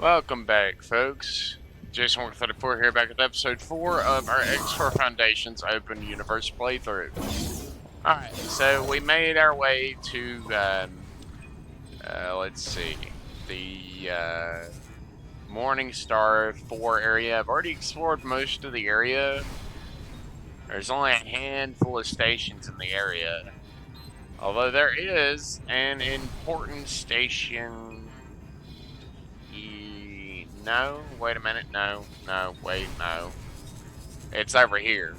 Welcome back, folks. Jason134 here, back with episode 4 of our X4 Foundations Open Universe playthrough. Alright, so we made our way to, let's see, the Morning Star 4 area. I've already explored most of the area. There's only a handful of stations in the area. Although there is an important station. No, wait a minute. No, wait, no. It's over here.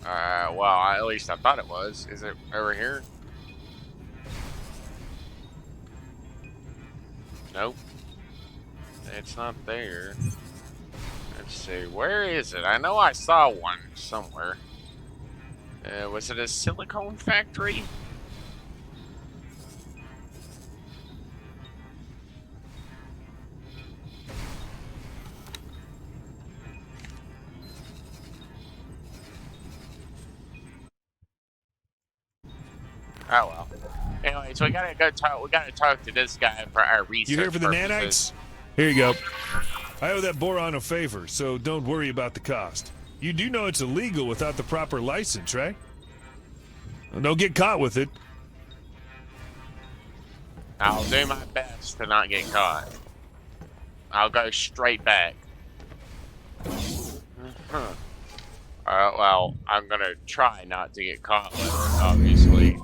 Well, at least I thought it was. Is it over here? Nope. It's not there. Let's see. Where is it? I know I saw one somewhere. Was it a silicone factory? Oh well. Anyway, so we gotta go talk. We gotta talk to this guy for our research. You here for the nanites? Here you go. I owe that boron a favor, so don't worry about the cost. You do know it's illegal without the proper license, right? Well, don't get caught with it. I'll do my best to not get caught. I'll go straight back. Well, I'm gonna try not to get caught with it, obviously.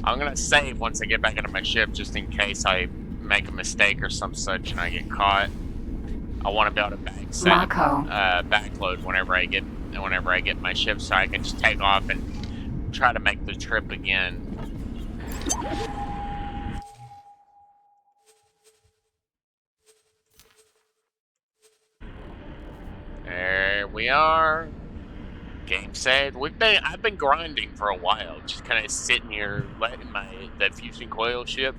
I'm gonna save once I get back into my ship, just in case I make a mistake or some such and I get caught. I want to be able to backload whenever I get my ship, so I can just take off and try to make the trip again. There we are. Game saved. I've been grinding for a while, just kind of sitting here letting the fusion coil ship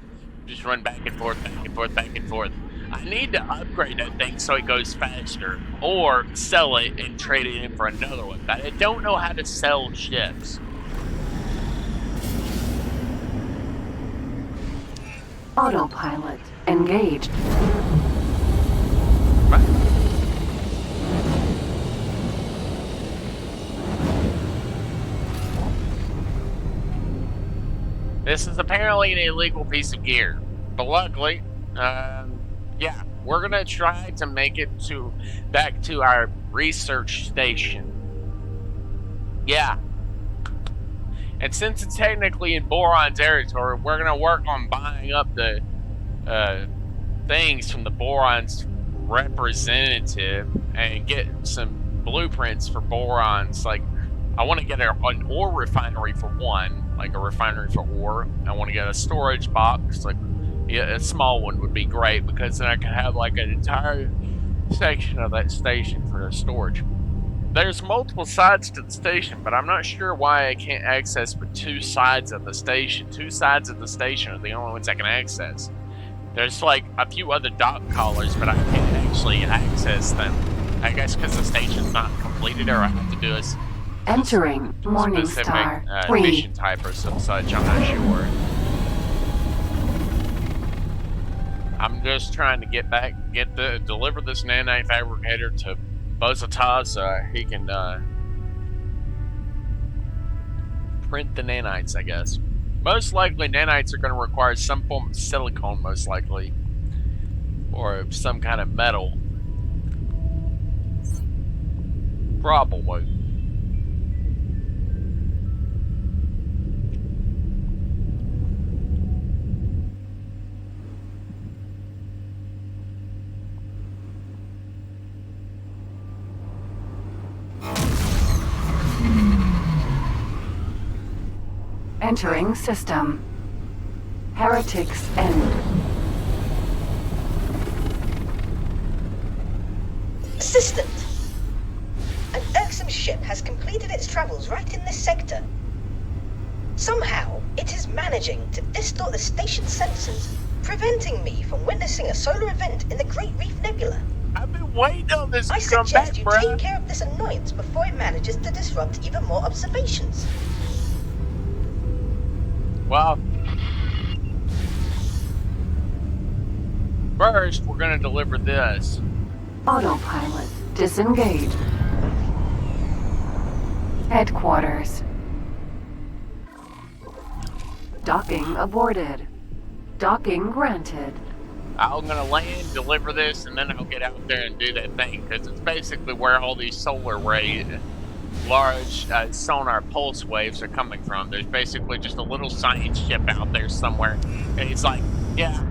just run back and forth, back and forth, back and forth. I need to upgrade that thing so it goes faster, or sell it and trade it in for another one. But I don't know how to sell ships. Autopilot engaged. This is apparently an illegal piece of gear, but luckily, yeah, we're gonna try to make it back to our research station. Yeah. And since it's technically in boron territory, we're gonna work on buying up the things from the boron's representative and get some blueprints for borons. Like, I want to get an ore refinery for one, like a refinery for ore. I want to get a storage box, like, yeah, a small one would be great, because then I could have like an entire section of that station for the storage. There's multiple sides to the station, but I'm not sure why I can't access but two sides of the station. Two sides of the station are the only ones I can access. There's like a few other dock collars, but I can't actually access them. I guess because the station's not completed, or I have to do a entering Morning Star 3 mission type or some such. I'm not sure. I'm just trying to get back, deliver this nanite fabricator to Bozata so he can print the nanites, I guess. Most likely nanites are going to require some form of silicone, most likely, or some kind of metal. Probably. entering system. Heretics end. Assistant! An irksome ship has completed its travels right in this sector. Somehow, it is managing to distort the station's sensors, preventing me from witnessing a solar event in the Great Reef Nebula. I've been waiting on this I to come back, suggest you bruh. take care of this annoyance before it manages to disrupt even more observations. Well, first, we're gonna deliver this. Autopilot disengaged. Headquarters. Docking aborted. Docking granted. I'm gonna land, deliver this, and then I'll get out there and do that thing, because it's basically where all these solar ray, large sonar pulse waves are coming from. There's basically just a little science ship out there somewhere, and it's like, yeah,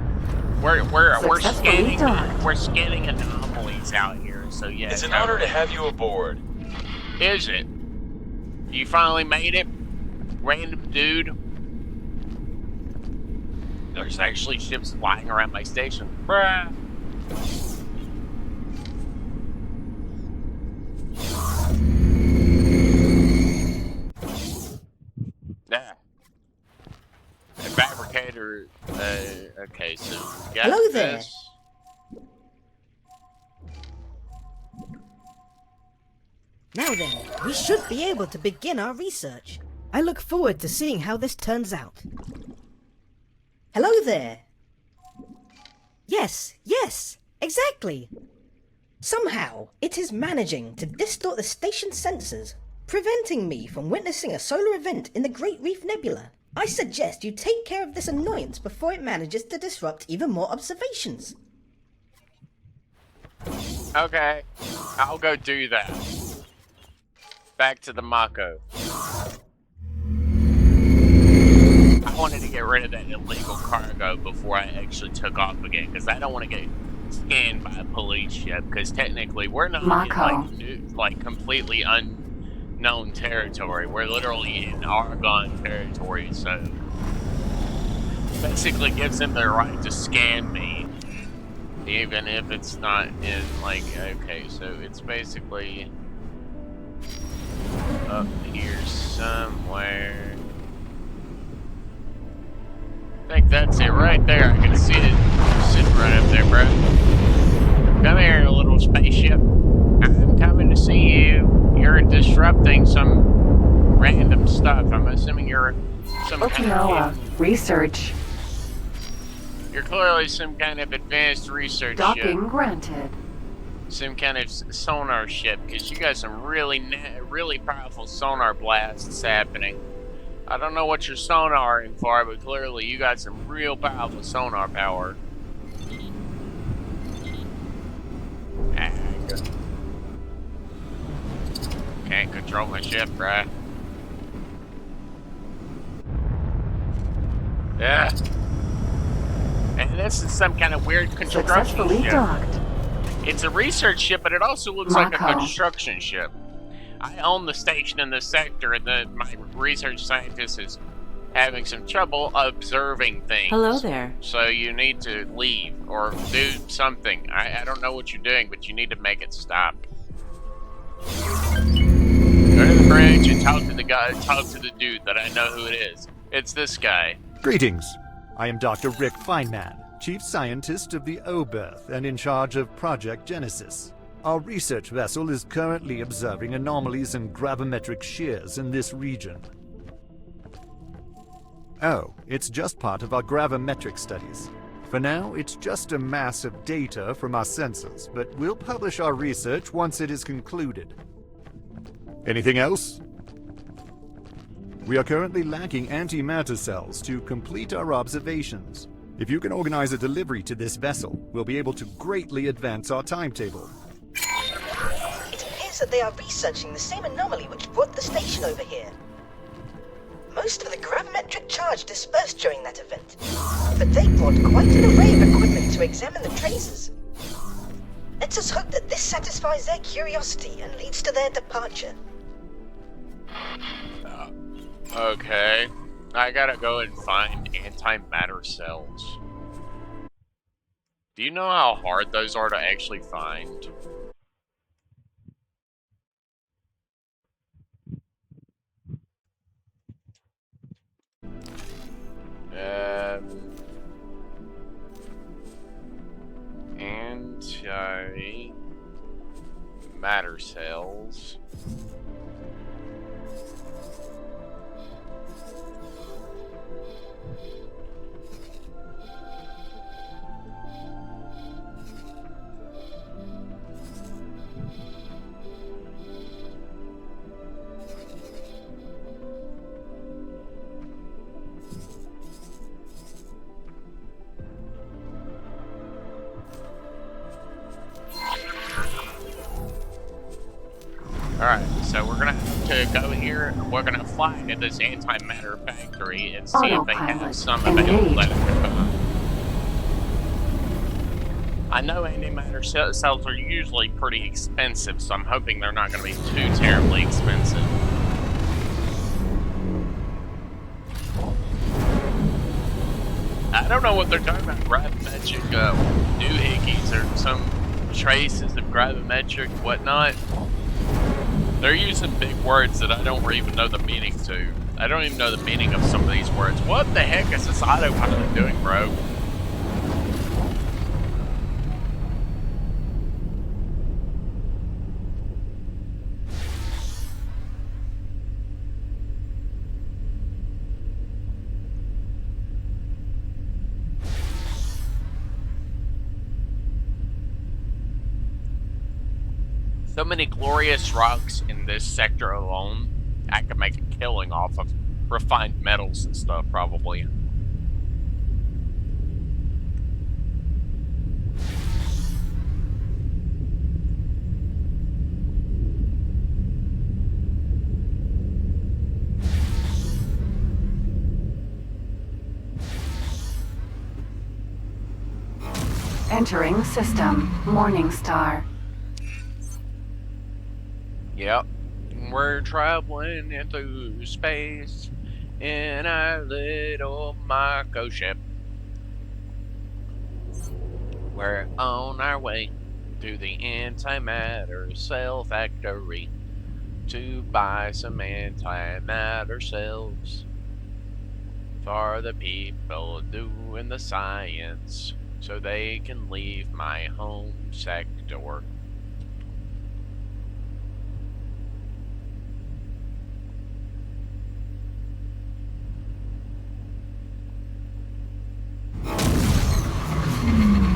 we're scanning anomalies out here. So yeah, It's an honor to have you aboard. Is it? You finally made it, random dude? There's actually ships flying around my station. Bruh. Yeah. A fabricator. Okay, so we got Hello there. this. Now then, we should be able to begin our research. I look forward to seeing how this turns out. Hello there. Yes, exactly. Somehow, it is managing to distort the station's sensors, preventing me from witnessing a solar event in the Great Reef Nebula. I suggest you take care of this annoyance before it manages to disrupt even more observations. Okay, I'll go do that. Back to the Mako. I wanted to get rid of that illegal cargo before I actually took off again, because I don't want to get scanned by a police ship, because technically we're not in like completely unknown territory. We're literally in Argon territory, so basically gives them the right to scan me, even if it's not in like, okay, so it's basically up here somewhere. I think that's it right there. I can see it sitting right up there, bro. Come here, little spaceship. I'm coming to see you. You're disrupting some random stuff. I'm assuming you're some kind of research. You're clearly some kind of advanced research Docking ship. granted. Some kind of sonar ship, because you got some really powerful sonar blasts happening. I don't know what you're sonaring for, but clearly you got some real powerful sonar power. Can't control my ship, right? Yeah. And this is some kind of weird construction Successfully ship. docked. It's a research ship, but it also looks like a construction ship. I own the station in this sector, and my research scientist is having some trouble observing things. Hello there. So you need to leave or do something. I don't know what you're doing, but you need to make it stop. Go to the bridge and talk to the guy. Talk to the dude that I know who it is. It's this guy. Greetings. I am Dr. Rick Feynman, Chief Scientist of the Oberth and in charge of Project Genesis. Our research vessel is currently observing anomalies and gravimetric shears in this region. Oh, it's just part of our gravimetric studies. For now, it's just a mass of data from our sensors, but we'll publish our research once it is concluded. Anything else? We are currently lacking antimatter cells to complete our observations. If you can organize a delivery to this vessel, we'll be able to greatly advance our timetable. It appears that they are researching the same anomaly which brought the station over here. Most of the gravimetric charge dispersed during that event, but they brought quite an array of equipment to examine the traces. Let us hope that this satisfies their curiosity and leads to their departure. Okay. I gotta go and find antimatter cells. Do you know how hard those are to actually find? Anti antimatter cells. Alright, so we're gonna have to go here. We're gonna fly into this antimatter factory and see if they have Autopilot some available that engaged. I can buy. I know antimatter cells are usually pretty expensive, so I'm hoping they're not gonna be too terribly expensive. I don't know what they're talking about, gravimetric doohickeys or some traces of gravimetric whatnot. They're using big words that I don't even know the meaning to. I don't even know the meaning of some of these words. What the heck is this autopilot doing, bro? So many glorious rocks in this sector alone. I could make a killing off of refined metals and stuff, probably. Entering system. Morningstar. Yep. We're traveling into space in our little micro ship. We're on our way to the antimatter cell factory to buy some antimatter cells for the people doing the science so they can leave my home sector.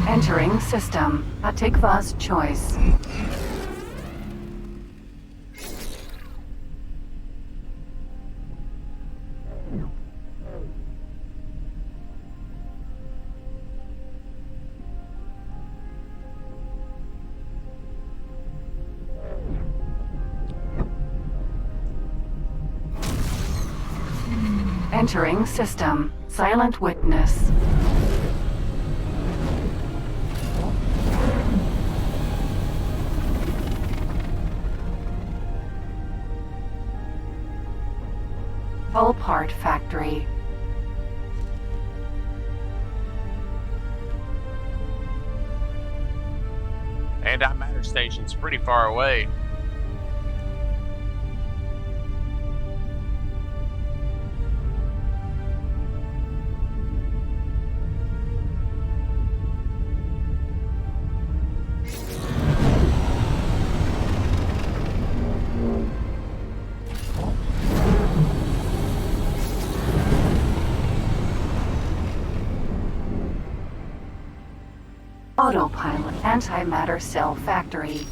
Entering system. Atikva's choice. Entering system. Silent witness. Full part factory. Antimatter station's pretty far away. Autopilot antimatter cell factory.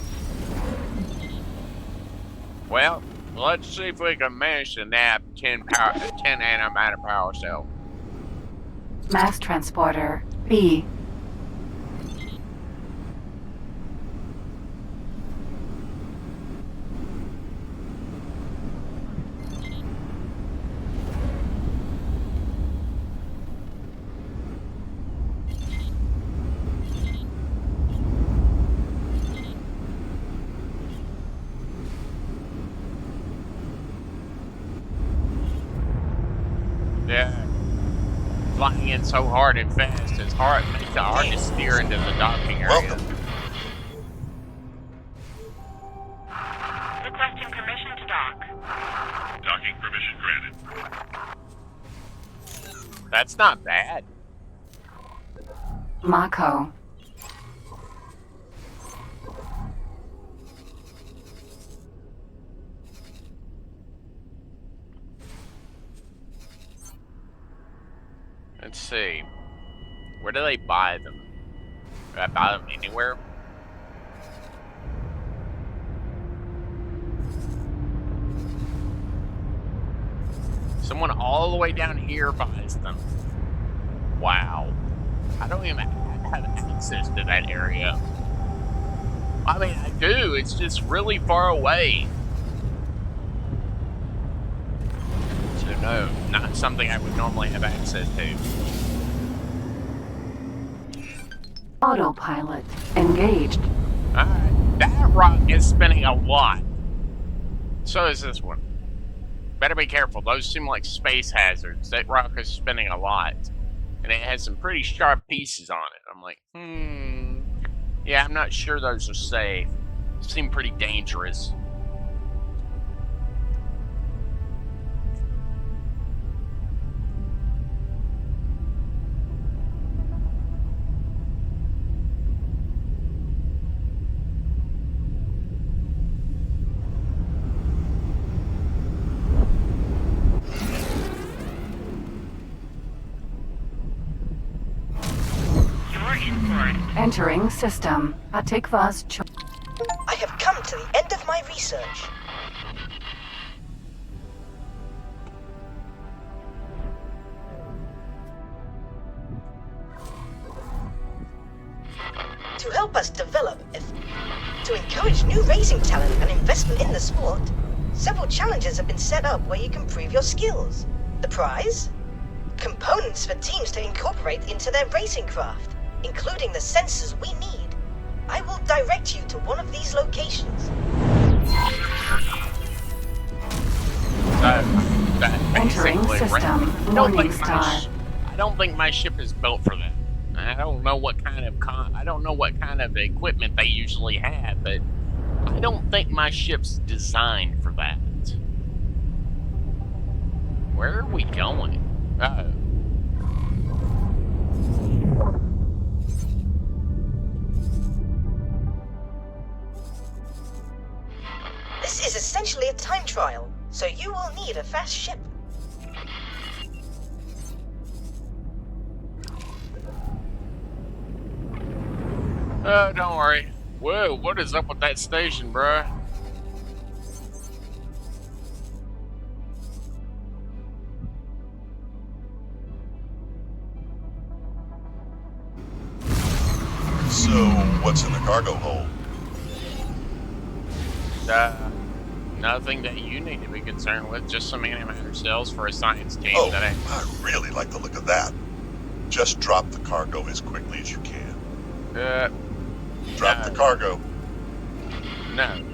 Well, let's see if we can manage to nab 10 antimatter power cell. Mass transporter. B. Yeah. Flying in so hard and fast, it's hard, makes it hard to steer into the docking area. Welcome. Requesting permission to dock. Docking permission granted. That's not bad. Mako. Let's see. Where do they buy them? Do I buy them anywhere? Someone all the way down here buys them. Wow. I don't even have access to that area. I mean, I do. It's just really far away. So no, not something I would normally have access to. Autopilot engaged. Alright. That rock is spinning a lot. So is this one. Better be careful. Those seem like space hazards. That rock is spinning a lot. And it has some pretty sharp pieces on it. I'm like, yeah, I'm not sure those are safe. Seem pretty dangerous. Entering system. Becuase. I have come to the end of my research. To help us develop, to encourage new racing talent and investment in the sport, several challenges have been set up where you can prove your skills. The prize? Components for teams to incorporate into their racing craft, including the sensors we need. I will direct you to one of these locations. Entering system. Loading star. I don't think my ship is built for that. I don't know what kind of equipment they usually have, but I don't think my ship's designed for that. Where are we going? Uh-oh. This is essentially a time trial, so you will need a fast ship. Don't worry. Whoa, what is up with that station, bruh? So, what's in the cargo hold? Nothing that you need to be concerned with. Just some antimatter cells for a science team. Oh, that I really like the look of that. Just drop the cargo as quickly as you can. Drop the cargo. No.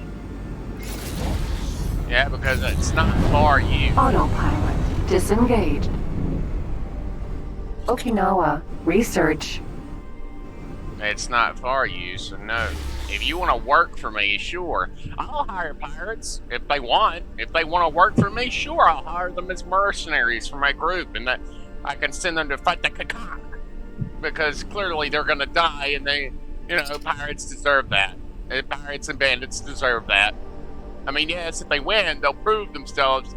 Yeah, because it's not for you. Autopilot disengaged. Okinawa research. It's not for you, so no. If you want to work for me, sure. I'll hire pirates if they want. If they want to work for me, sure, I'll hire them as mercenaries for my group, and that I can send them to fight the Kakak. Because clearly they're going to die, and they, pirates deserve that. Pirates and bandits deserve that. I mean, yes, if they win, they'll prove themselves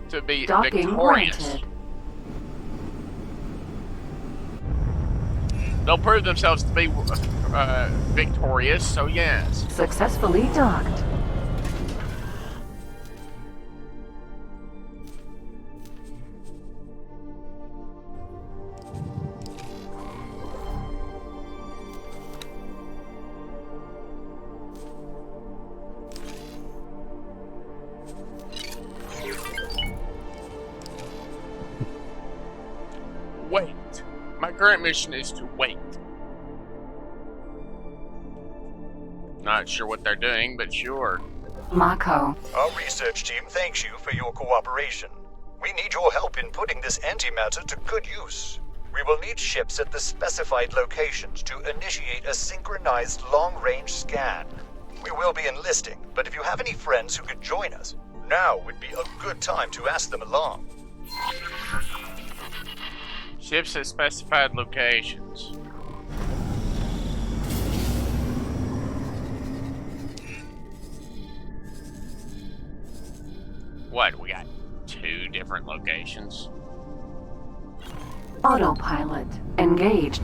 to be Docking victorious. granted. They'll prove themselves to be victorious, so yes. Successfully docked. Wait. My current mission is to wait. Not sure what they're doing, but sure. Mako. Our research team thanks you for your cooperation. We need your help in putting this antimatter to good use. We will need ships at the specified locations to initiate a synchronized long-range scan. We will be enlisting, but if you have any friends who could join us, now would be a good time to ask them along. Ships at specified locations. What, we got 2 different locations? Autopilot engaged.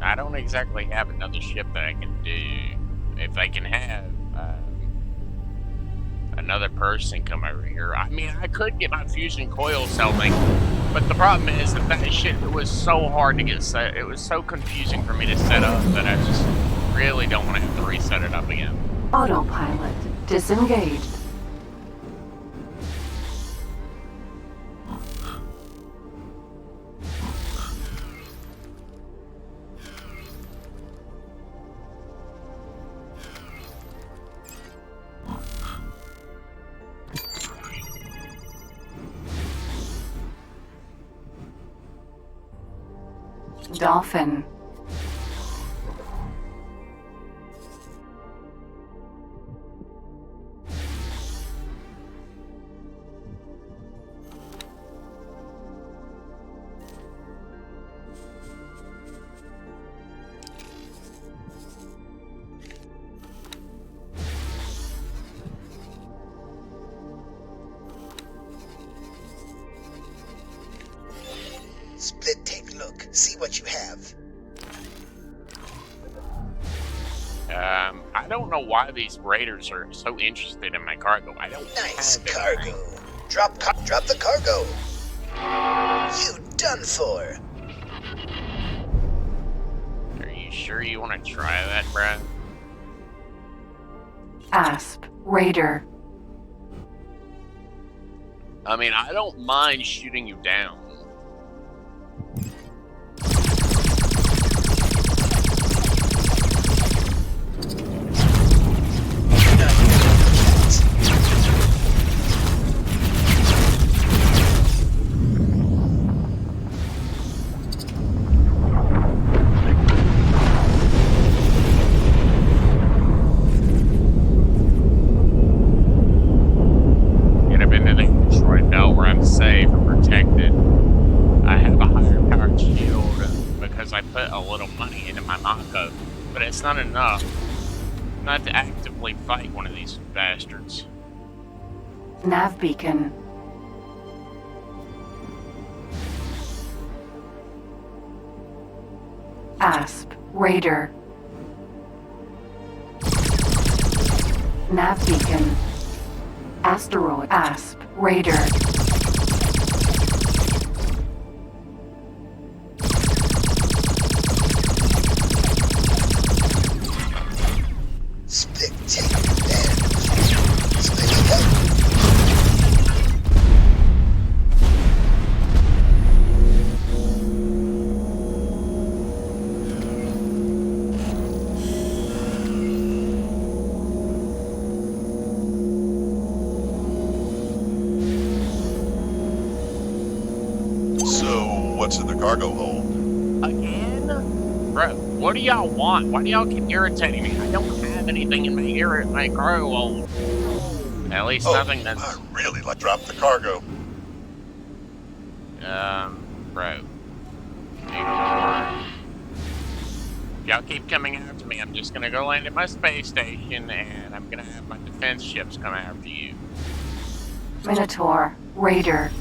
I don't exactly have another ship that I can do. If I can have another person come over here, I mean, I could get my fusion coil cell thing, but the problem is that shit, it was so hard to get set. It was so confusing for me to set up that I just really don't want to have to reset it up again. Autopilot disengaged. Dolphin. Split, take a look. See what you have. I don't know why these raiders are so interested in my cargo. I don't Nice have cargo. anything. Drop the cargo. You done for. Are you sure you want to try that, Brad? Asp. Raider. I mean, I don't mind shooting you down. Get up into the destroyed belt where I'm safe and protected. I have a higher powered shield because I put a little money into my Mako, but it's not enough. Not to actively fight one of these bastards. Nav beacon. Asp. Raider. Nav beacon. Asteroid. Asp. Raider. Split, take advantage. Split, help. So, what's in the cargo hold? Again? Bro, what do y'all want? Why do y'all keep irritating me? I don't have anything in my cargo hold. At least nothing that's... I really like drop the cargo. Bro. Ignore. Y'all keep coming after me. I'm just gonna go land at my space station, and I'm gonna have my defense ships come after you. Minotaur. Raider.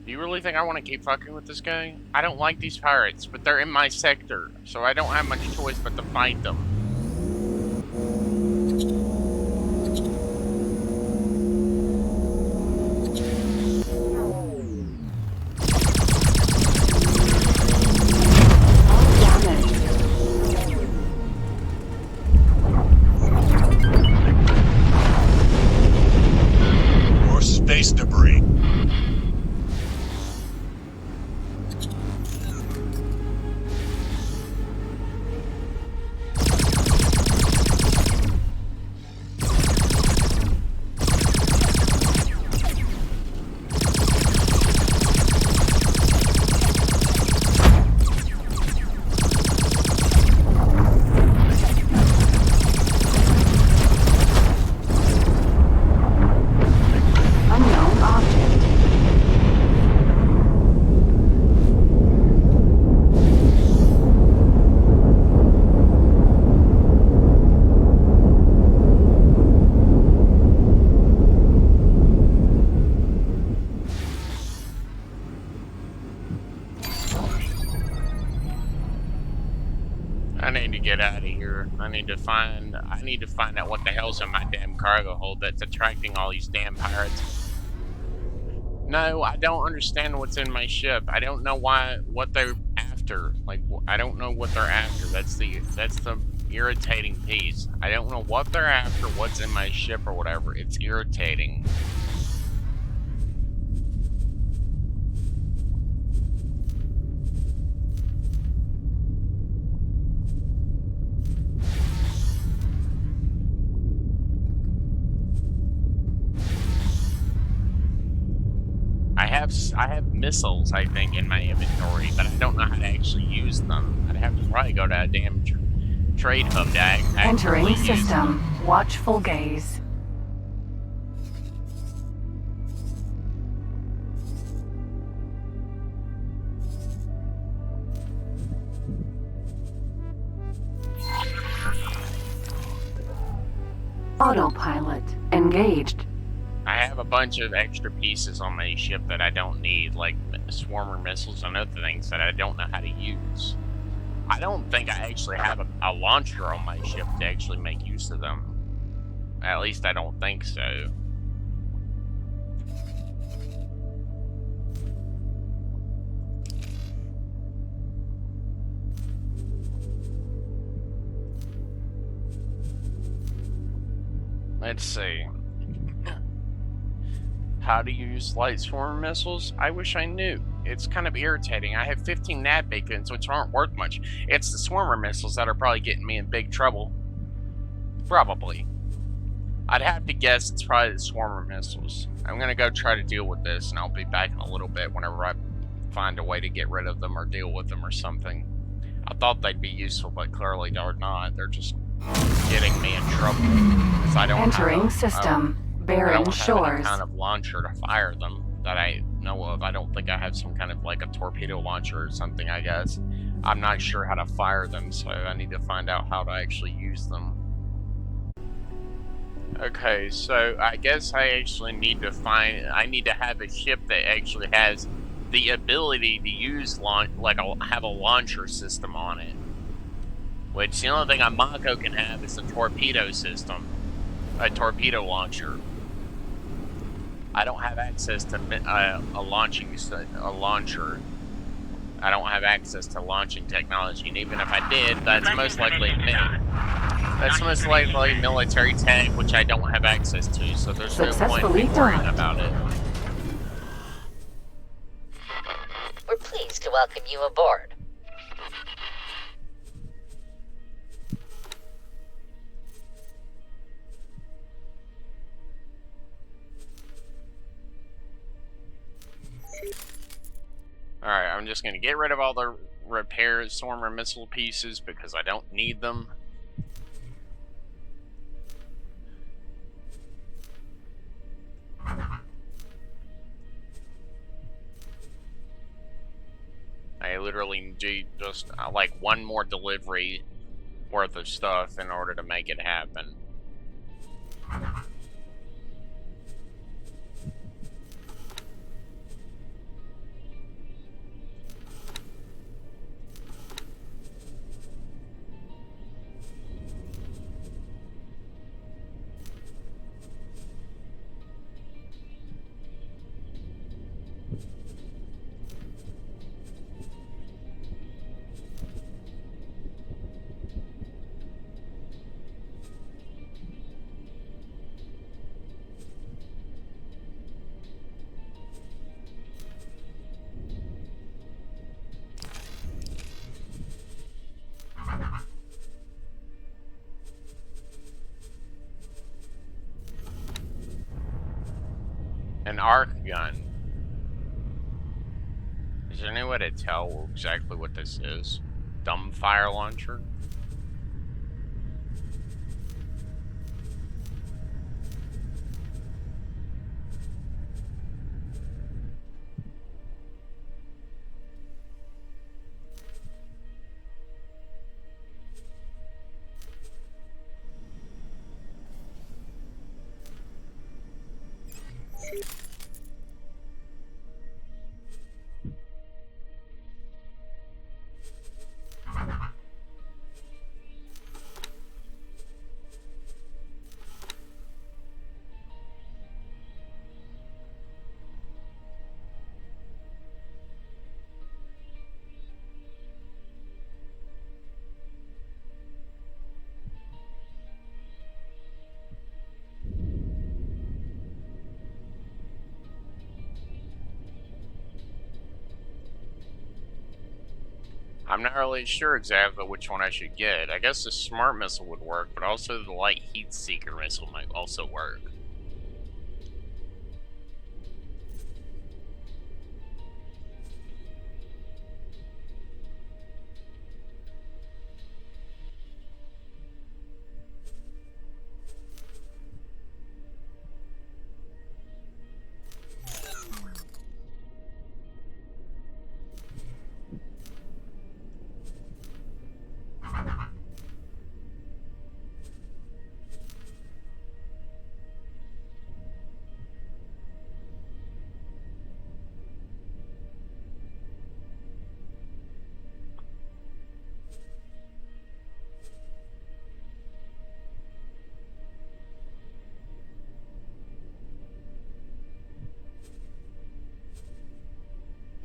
Do you really think I want to keep fucking with this guy? I don't like these pirates, but they're in my sector, so I don't have much choice but to fight them. More space debris. need to get out of here. I need to find out what the hell's in my damn cargo hold that's attracting all these damn pirates. No, I don't understand what's in my ship. I don't know what they're after. Like, I don't know what they're after. That's the irritating piece. I don't know what they're after, what's in my ship or whatever. It's irritating. I have missiles, I think, in my inventory, but I don't know how to actually use them. I'd have to probably go to a damn trade hub to Entering use system. them. Watchful gaze. Autopilot engaged. I have a bunch of extra pieces on my ship that I don't need, like swarmer missiles and other things that I don't know how to use. I don't think I actually have a launcher on my ship to actually make use of them. At least I don't think so. Let's see. How to use light swarmer missiles? I wish I knew. It's kind of irritating. I have 15 nav beacons, which aren't worth much. It's the swarmer missiles that are probably getting me in big trouble. Probably. I'd have to guess it's probably the swarmer missiles. I'm gonna go try to deal with this, and I'll be back in a little bit whenever I find a way to get rid of them or deal with them or something. I thought they'd be useful, but clearly they're not. They're just getting me in trouble. Because I don't Entering system. Barren I don't have shores. any kind of launcher to fire them that I know of. I don't think I have some kind of like a torpedo launcher or something, I guess. I'm not sure how to fire them, so I need to find out how to actually use them. Okay, so I guess I actually need to I need to have a ship that actually has the ability to use have a launcher system on it. Which the only thing a Mako can have is a torpedo system. A torpedo launcher. I don't have access to a launcher. I don't have access to launching technology, and even if I did, that's most likely military tech, which I don't have access to, so there's no point in me worrying about it. We're pleased to welcome you aboard. Alright, I'm just gonna get rid of all the repairs, swarmer missile pieces, because I don't need them. I literally need just like one more delivery worth of stuff in order to make it happen. An arc gun. Is there any way to tell exactly what this is? Dumb fire launcher? I'm not really sure exactly which one I should get. I guess the smart missile would work, but also the light heat seeker missile might also work.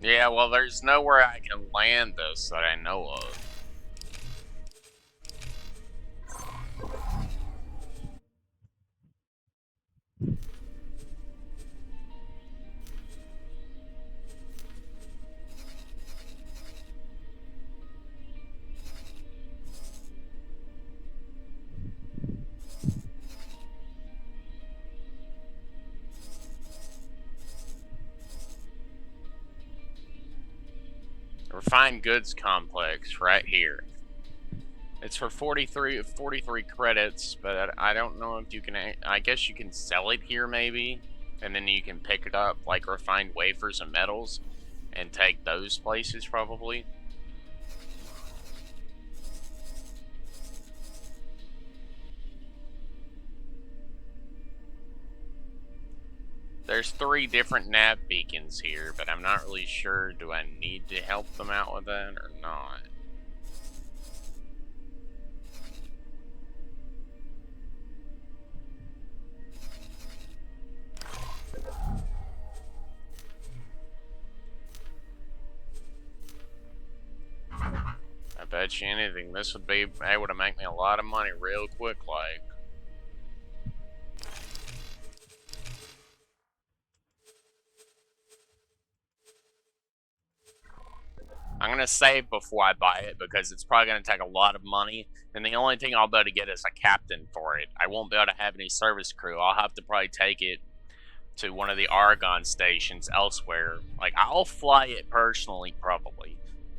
Yeah, well, there's nowhere I can land this that I know of. Refined goods complex right here. It's for 43 credits, but I don't know if you can. I guess you can sell it here maybe, and then you can pick it up like refined wafers and metals, and take those places probably. There's 3 different nav beacons here, but I'm not really sure. Do I need to help them out with that or not? I bet you anything, this would be able to make me a lot of money real quick, like. I'm gonna save before I buy it because it's probably gonna take a lot of money, and the only thing I'll be able to get is a captain for it. I won't be able to have any service crew. I'll have to probably take it to one of the Argon stations elsewhere. Like, I'll fly it personally, probably.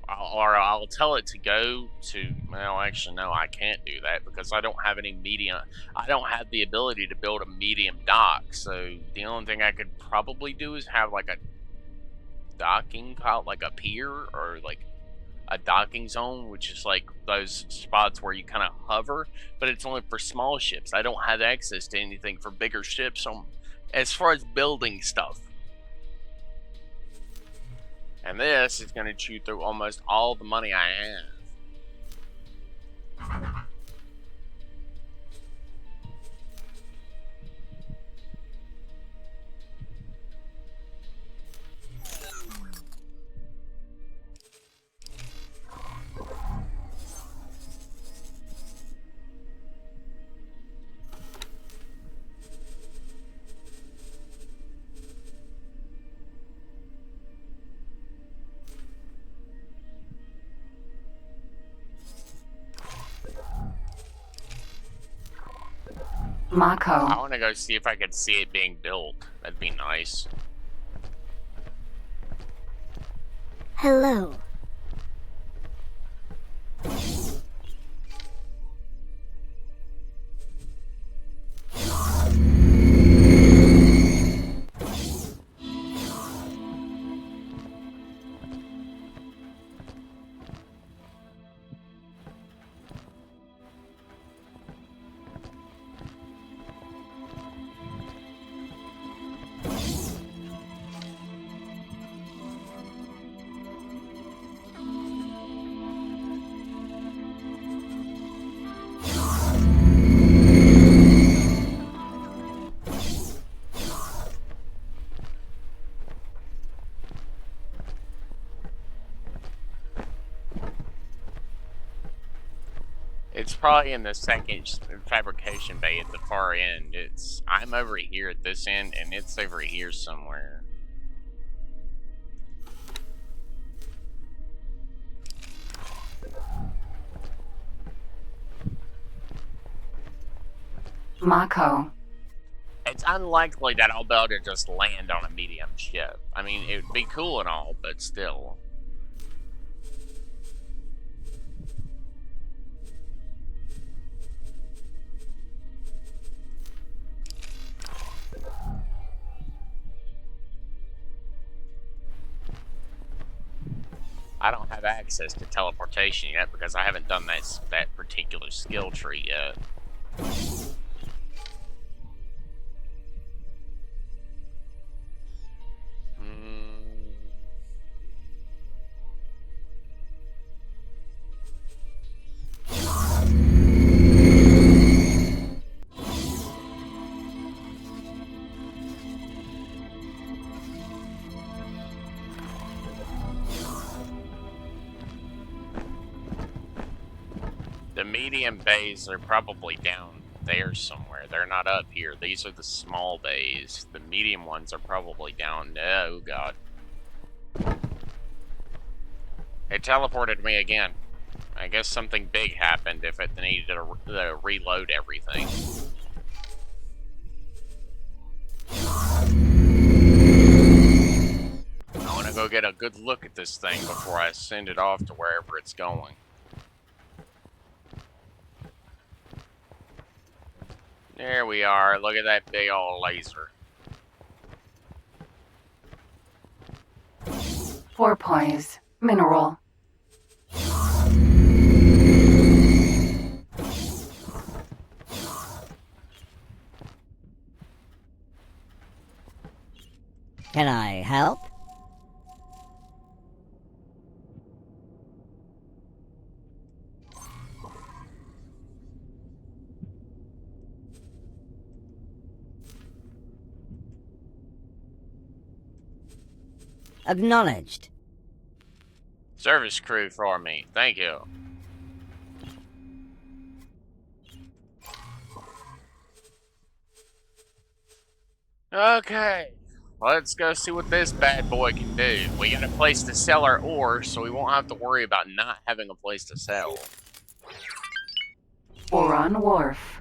Or I'll tell it to go to, well, actually, no, I can't do that because I don't have any medium, I don't have the ability to build a medium dock, so the only thing I could probably do is have, like, a docking, like a pier, or, like, a docking zone, which is, like, those spots where you kind of hover, but it's only for small ships. I don't have access to anything for bigger ships, so as far as building stuff. And this is going to chew through almost all the money I have. Mako. I want to go see if I could see it being built. That'd be nice. Hello. It's probably in the second fabrication bay at the far end. I'm over here at this end, and it's over here somewhere. Mako. It's unlikely that I'll be able to just land on a medium ship. I mean, it would be cool and all, but still. I don't have access to teleportation yet because I haven't done that particular skill tree yet. The medium bays are probably down there somewhere. They're not up here. These are the small bays. The medium ones are probably down. Oh, God. It teleported me again. I guess something big happened if it needed to reload everything. I want to go get a good look at this thing before I send it off to wherever it's going. There we are. Look at that big old laser. Porpoise. Mineral. Can I help? Acknowledged. Service crew for me. Thank you. Okay. Let's go see what this bad boy can do. We got a place to sell our ore, so we won't have to worry about not having a place to sell. Boron Wharf.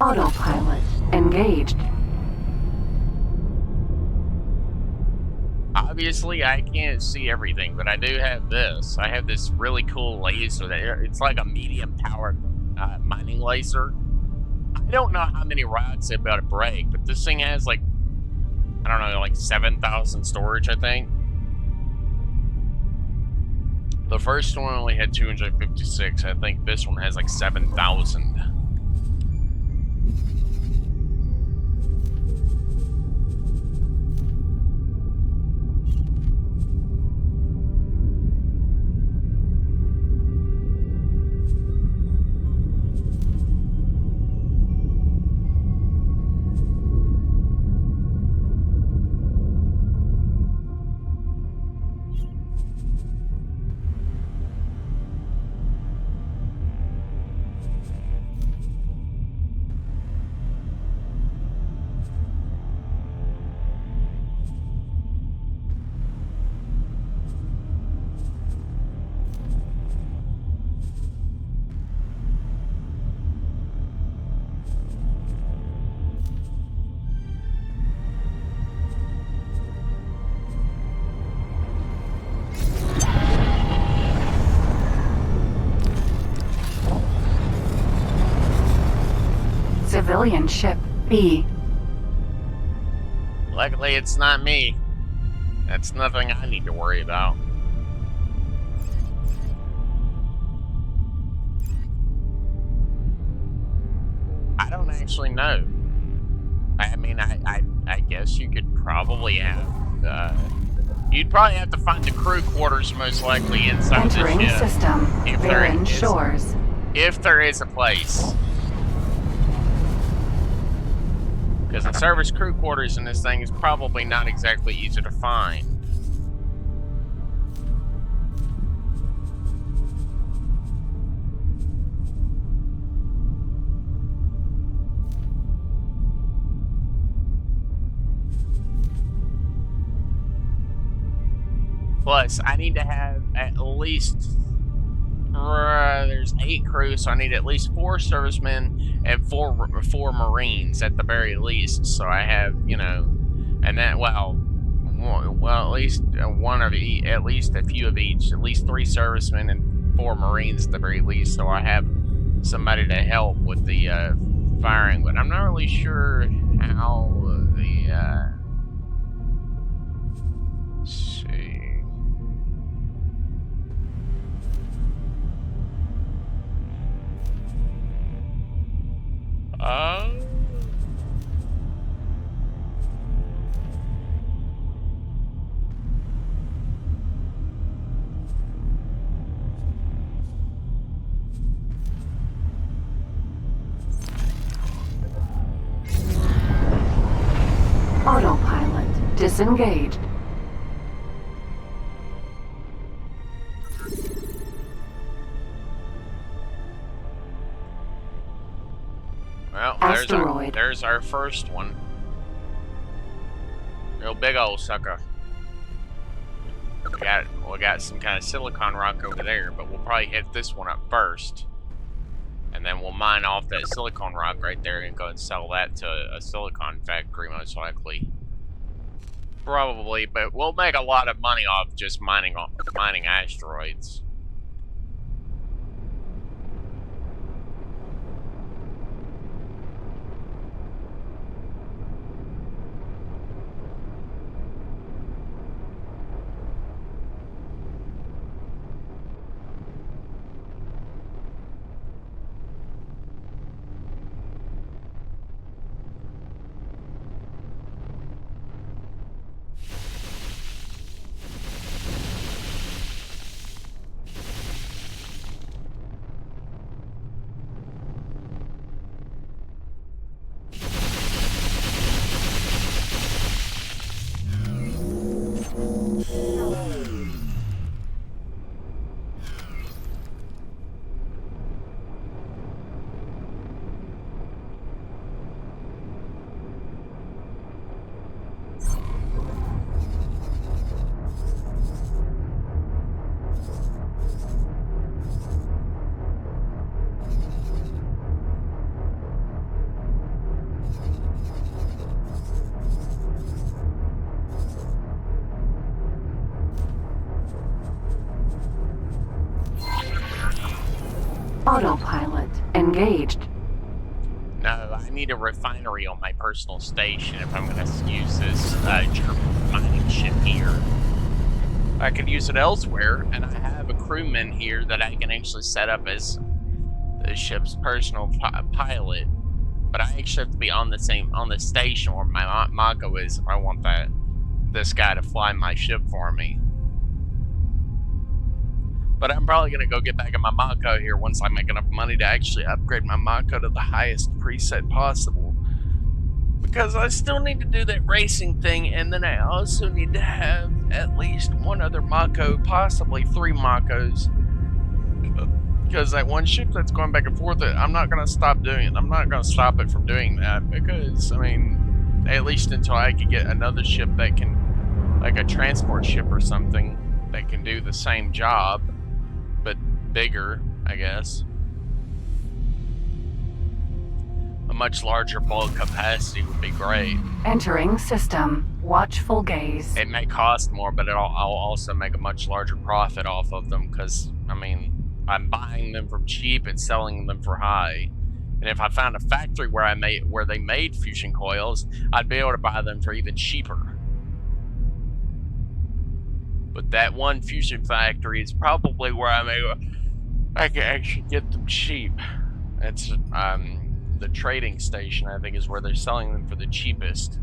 Autopilot engaged. Obviously, I can't see everything, but I do have this. I have this really cool laser that it's like a medium-powered mining laser. I don't know how many rods it's about to break, but this thing has like, I don't know, like 7,000 storage, I think. The first one only had 256. I think this one has like 7,000. Civilian ship B. Luckily, it's not me. That's nothing I need to worry about. I don't actually know. I mean, I guess you could probably have, you'd probably have to find the crew quarters most likely inside Entering the ship. system. Barren Shores. If there is a place. Because the service crew quarters in this thing is probably not exactly easy to find. Plus, I need to have at least there's 8 crews, so I need at least 4 servicemen and 4 Marines at the very least. So I have, you know, and that at least one of each, at least a few of each, at least 3 servicemen and 4 Marines at the very least. So I have somebody to help with the firing, but I'm not really sure how the. Let's see. Autopilot disengaged. Well, Asteroid. there's our first one. Real big old sucker. We got some kind of silicon rock over there, but we'll probably hit this one up first. And then we'll mine off that silicon rock right there and go and sell that to a silicon factory, most likely. Probably, but we'll make a lot of money off just mining asteroids. Autopilot engaged. No, I need a refinery on my personal station if I'm going to use this mining ship here. I could use it elsewhere, and I have a crewman here that I can actually set up as the ship's personal pilot. But I actually have to be on the station where my Mako is if I want this guy to fly my ship for me. But I'm probably going to go get back in my Mako here once I make enough money to actually upgrade my Mako to the highest preset possible. Because I still need to do that racing thing, and then I also need to have at least one other Mako, possibly 3 Makos. Because that one ship that's going back and forth, I'm not going to stop doing it. I'm not going to stop it from doing that. Because, I mean, at least until I can get another ship that can, like a transport ship or something, that can do the same job. But bigger, I guess. A much larger bulk capacity would be great. Entering system. Watchful gaze. It may cost more, but I'll also make a much larger profit off of them because, I mean, I'm buying them from cheap and selling them for high. And if I found a factory where they made fusion coils, I'd be able to buy them for even cheaper. But that one fusion factory is probably where I can actually get them cheap. It's the trading station, I think, is where they're selling them for the cheapest.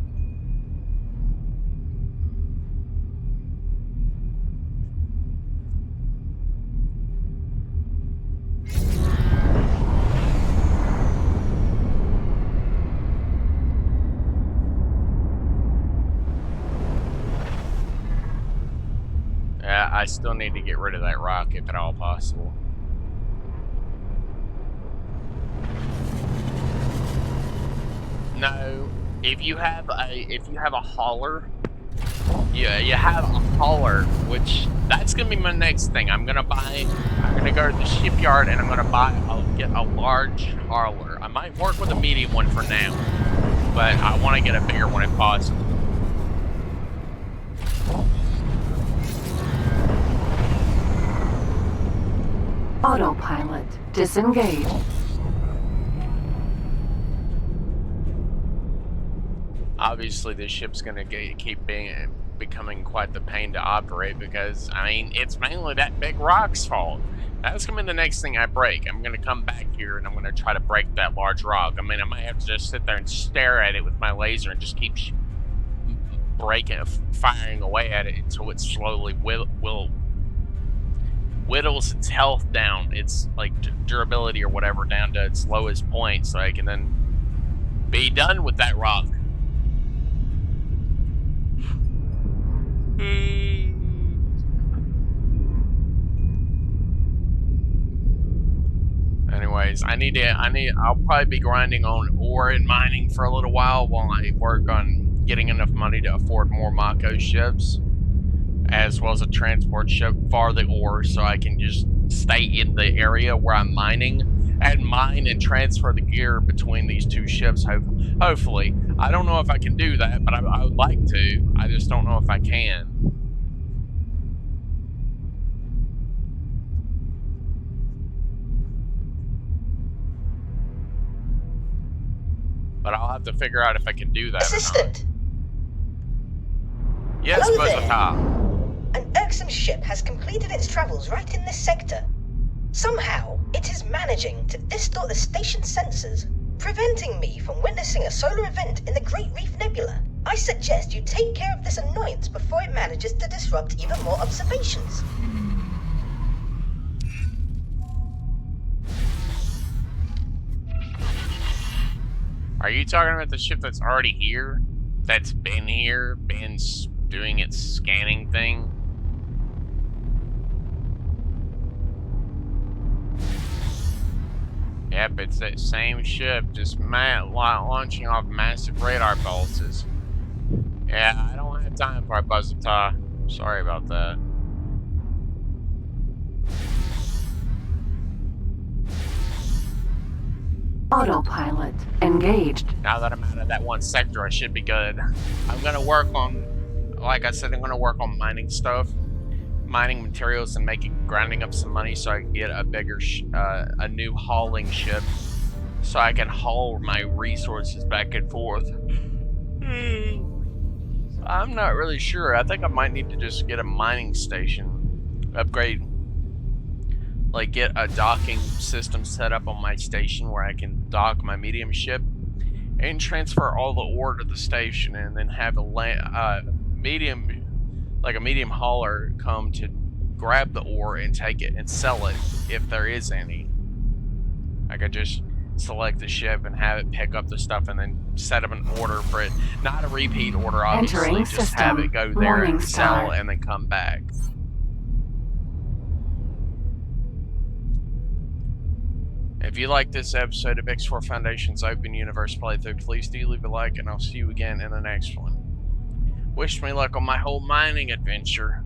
Yeah, I still need to get rid of that rock if at all possible. No, if you have a hauler, you have a hauler, which that's gonna be my next thing. I'm gonna go to the shipyard and I'm gonna get a large hauler. I might work with a medium one for now, but I want to get a bigger one if possible. Autopilot disengaged. Obviously, this ship's gonna keep becoming quite the pain to operate because, I mean, it's mainly that big rock's fault. That's gonna be the next thing I break. I'm gonna come back here and I'm gonna try to break that large rock. I mean, I might have to just sit there and stare at it with my laser and just keep firing away at it until it slowly whittles its health down, its like durability or whatever, down to its lowest point, so I can then be done with that rock. Anyways, I'll probably be grinding on ore and mining for a little while I work on getting enough money to afford more Mako ships, as well as a transport ship for the ore, so I can just stay in the area where I'm mining and mine and transfer the gear between these two ships, hopefully. I don't know if I can do that, but I would like to. I just don't know if I can. But I'll have to figure out if I can do that. Assistant! Yes, Hello Buzz. An irksome ship has completed its travels right in this sector. Somehow, it is managing to distort the station's sensors, preventing me from witnessing a solar event in the Great Reef Nebula. I suggest you take care of this annoyance before it manages to disrupt even more observations. Are you talking about the ship that's already here? That's been here? Been doing its scanning thing? Yep, it's that same ship, just launching off massive radar pulses. Yeah, I don't have time for a Buzz. Sorry about that. Autopilot engaged. Now that I'm out of that one sector, I should be good. I'm gonna work on, like I said, I'm gonna work on mining stuff, mining materials, and grinding up some money so I can get a bigger, a new hauling ship, so I can haul my resources back and forth. I'm not really sure. I think I might need to just get a mining station, upgrade. Like, get a docking system set up on my station where I can dock my medium ship and transfer all the ore to the station, and then have a medium hauler come to grab the ore and take it and sell it if there is any. I could just select the ship and have it pick up the stuff and then set up an order for it. Not a repeat order, obviously. Entering just system. have it go there and Morningstar. sell and then come back. If you like this episode of X4 Foundation's Open Universe playthrough, please do leave a like, and I'll see you again in the next one. Wish me luck on my whole mining adventure.